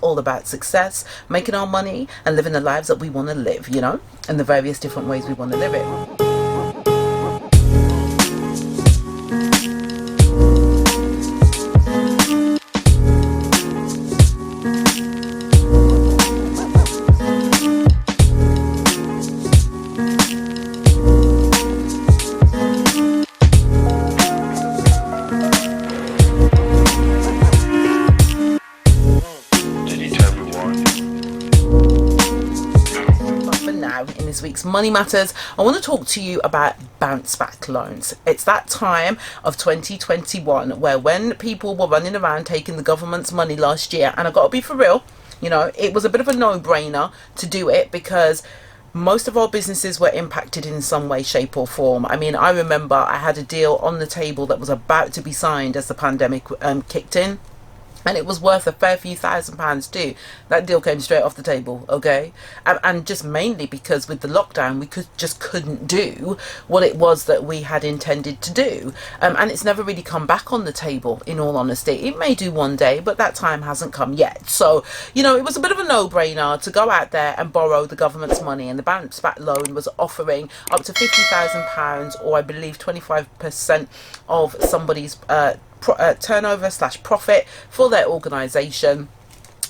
All about success, making our money, and living the lives that we want to live, and the various different ways we want to live it. In this week's Money Matters, I want to talk to you about bounce back loans. It's that time of 2021 where when people were running around taking the government's money last year, and I got to be for real, it was a bit of a no-brainer to do it because most of our businesses were impacted in some way, shape or form. I mean, I remember I had a deal on the table that was about to be signed as the pandemic kicked in. And it was worth a fair few £1,000s too. That deal came straight off the table, okay? And just mainly because with the lockdown, we couldn't do what it was that we had intended to do. And it's never really come back on the table, in all honesty. It may do one day, but that time hasn't come yet. So, it was a bit of a no-brainer to go out there and borrow the government's money. And the bounce back loan was offering up to £50,000, or I believe 25% of somebody's turnover / profit for their organisation.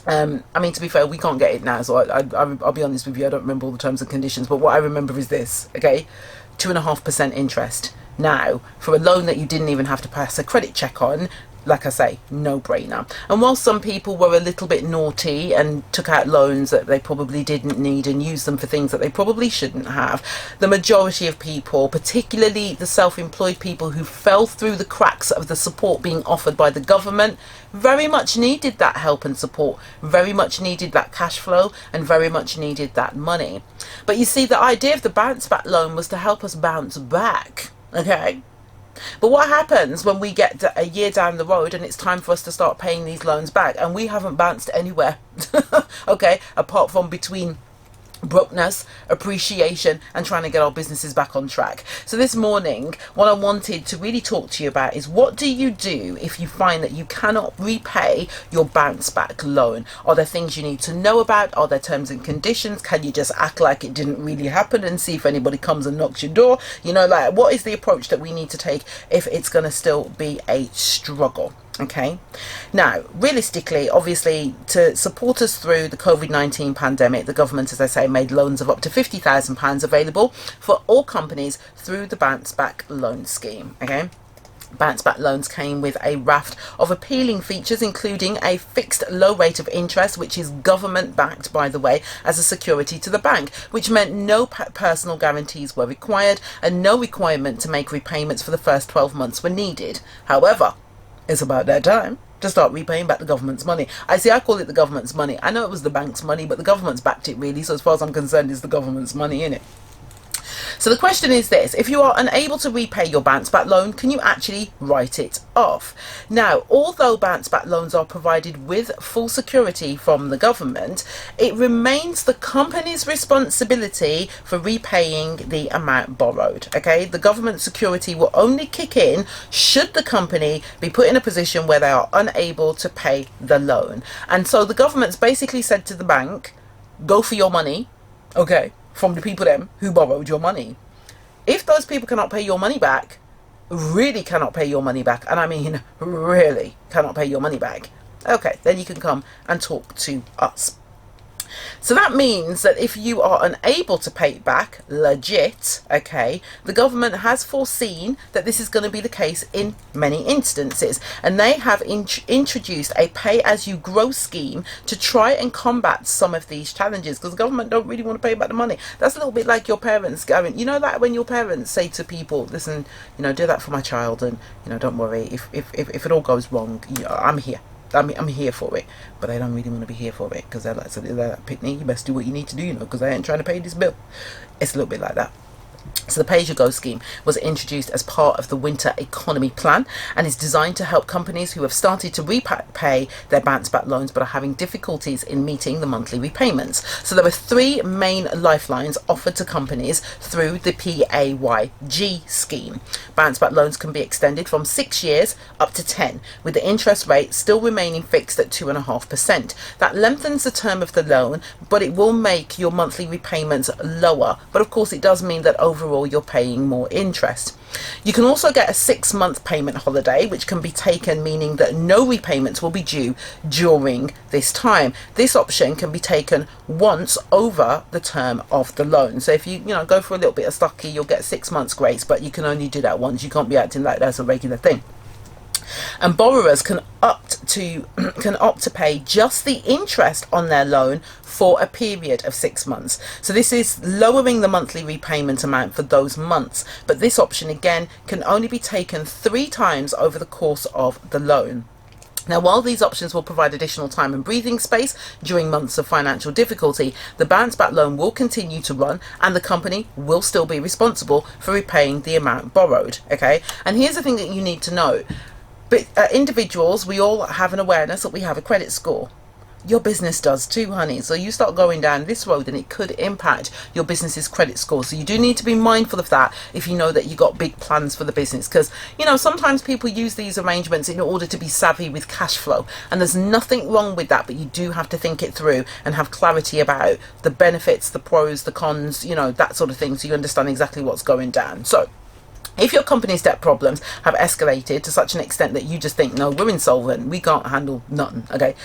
I mean, to be fair, we can't get it now, so I'll be honest with you, I don't remember all the terms and conditions, but what I remember is this, okay? 2.5% interest. Now, for a loan that you didn't even have to pass a credit check on, like I say, no brainer. And while some people were a little bit naughty and took out loans that they probably didn't need and used them for things that they probably shouldn't have, the majority of people, particularly the self-employed people who fell through the cracks of the support being offered by the government, very much needed that help and support, very much needed that cash flow, and very much needed that money. But you see, the idea of the bounce back loan was to help us bounce back, okay? But what happens when we get a year down the road and it's time for us to start paying these loans back and we haven't bounced anywhere, okay, apart from between brokenness, appreciation, and trying to get our businesses back on track. So this morning, what I wanted to really talk to you about is, what do you do if you find that you cannot repay your bounce back loan? Are there things you need to know about? Are there terms and conditions? Can you just act like it didn't really happen and see if anybody comes and knocks your door? What is the approach that we need to take if it's going to still be a struggle? Okay, now realistically, obviously, to support us through the COVID-19 pandemic, the government, as I say, made loans of up to £50,000 available for all companies through the bounce back loan scheme. Okay, bounce back loans came with a raft of appealing features, including a fixed low rate of interest, which is government backed, by the way, as a security to the bank, which meant no personal guarantees were required and no requirement to make repayments for the first 12 months were needed. However, it's about that time to start repaying back the government's money. I call it the government's money. I know it was the bank's money, but the government's backed it really. So as far as I'm concerned, it's the government's money, innit? So the question is this: if you are unable to repay your bounce back loan, can you actually write it off? Now, although bounce back loans are provided with full security from the government, it remains the company's responsibility for repaying the amount borrowed. Okay, the government security will only kick in should the company be put in a position where they are unable to pay the loan. And so the government's basically said to the bank, go for your money, okay, from the people them who borrowed your money. If those people cannot pay your money back, really cannot pay your money back, and I mean really cannot pay your money back, okay, then you can come and talk to us. So that means that if you are unable to pay it back legit, okay, the government has foreseen that this is going to be the case in many instances, and they have introduced a pay as you grow scheme to try and combat some of these challenges, because the government don't really want to pay back the money. That's a little bit like your parents going, that when your parents say to people, listen, do that for my child, and don't worry, if it all goes wrong, I'm here. I'm here for it, but I don't really want to be here for it, because they're like, Pitney, you best do what you need to do, because I ain't trying to pay this bill. It's a little bit like that. So the pay-as-you-go scheme was introduced as part of the Winter Economy Plan and is designed to help companies who have started to repay their bounce back loans but are having difficulties in meeting the monthly repayments. So there are three main lifelines offered to companies through the PAYG scheme. Bounce back loans can be extended from 6 years up to 10, with the interest rate still remaining fixed at 2.5%. That lengthens the term of the loan, but it will make your monthly repayments lower. But of course it does mean that overall you're paying more interest. You can also get a 6-month payment holiday, which can be taken, meaning that no repayments will be due during this time. This option can be taken once over the term of the loan. So if you go for a little bit of stocky, you'll get 6 months grace, but you can only do that once. You can't be acting like that's a regular thing. And borrowers can opt to pay just the interest on their loan for a period of 6 months. So this is lowering the monthly repayment amount for those months, but this option again can only be taken 3 times over the course of the loan. Now, while these options will provide additional time and breathing space during months of financial difficulty, the bounce back loan will continue to run and the company will still be responsible for repaying the amount borrowed. Okay, and here's the thing that you need to know. But individuals, we all have an awareness that we have a credit score. Your business does too, honey. So you start going down this road and it could impact your business's credit score. So you do need to be mindful of that if you know that you got big plans for the business. Because, sometimes people use these arrangements in order to be savvy with cash flow. And there's nothing wrong with that, but you do have to think it through and have clarity about the benefits, the pros, the cons, that sort of thing. So you understand exactly what's going down. So if your company's debt problems have escalated to such an extent that you just think, no, we're insolvent, we can't handle nothing, okay,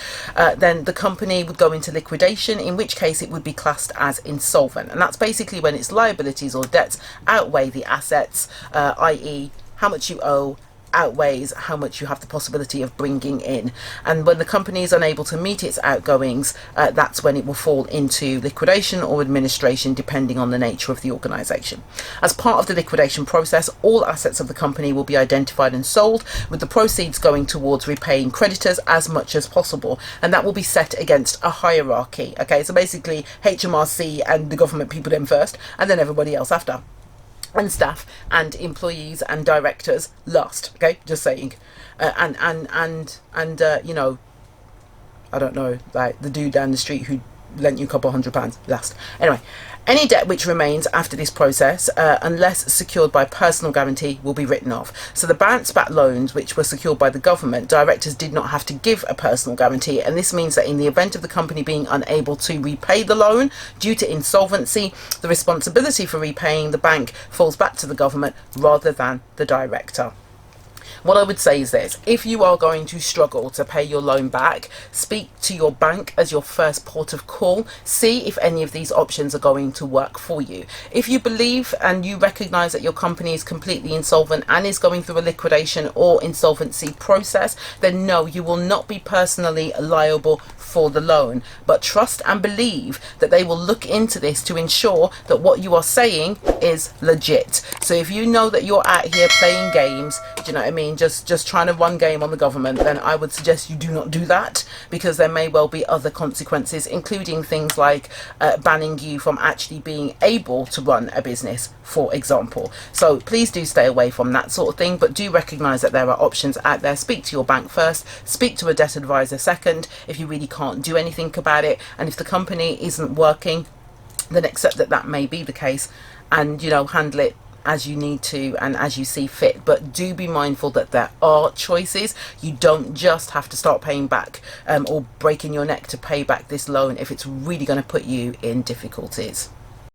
then the company would go into liquidation, in which case it would be classed as insolvent. And that's basically when its liabilities or debts outweigh the assets, i.e. how much you owe outweighs how much you have the possibility of bringing in. And when the company is unable to meet its outgoings, that's when it will fall into liquidation or administration, depending on the nature of the organisation. As part of the liquidation process, all assets of the company will be identified and sold, with the proceeds going towards repaying creditors as much as possible, and that will be set against a hierarchy. Okay, so basically HMRC and the government people then first, and then everybody else after. And staff and employees and directors last. Okay, just saying. I don't know, like the dude down the street who lent you a couple £100 last. Anyway, any debt which remains after this process, unless secured by personal guarantee, will be written off. So the bounce back loans which were secured by the government, directors did not have to give a personal guarantee, and this means that in the event of the company being unable to repay the loan due to insolvency, the responsibility for repaying the bank falls back to the government rather than the director. What I would say is this: if you are going to struggle to pay your loan back, speak to your bank as your first port of call. See if any of these options are going to work for you. If you believe and you recognise that your company is completely insolvent and is going through a liquidation or insolvency process, then no, you will not be personally liable for the loan, but trust and believe that they will look into this to ensure that what you are saying is legit. So if you know that you're out here playing games, do you know what I mean, just trying to run game on the government, then I would suggest you do not do that, because there may well be other consequences, including things like banning you from actually being able to run a business, for example. So please do stay away from that sort of thing, but do recognise that there are options out there. Speak to your bank first, speak to a debt advisor second if you really can't do anything about it, and if the company isn't working, then accept that that may be the case, and handle it as you need to and as you see fit. But do be mindful that there are choices. You don't just have to start paying back or breaking your neck to pay back this loan if it's really going to put you in difficulties.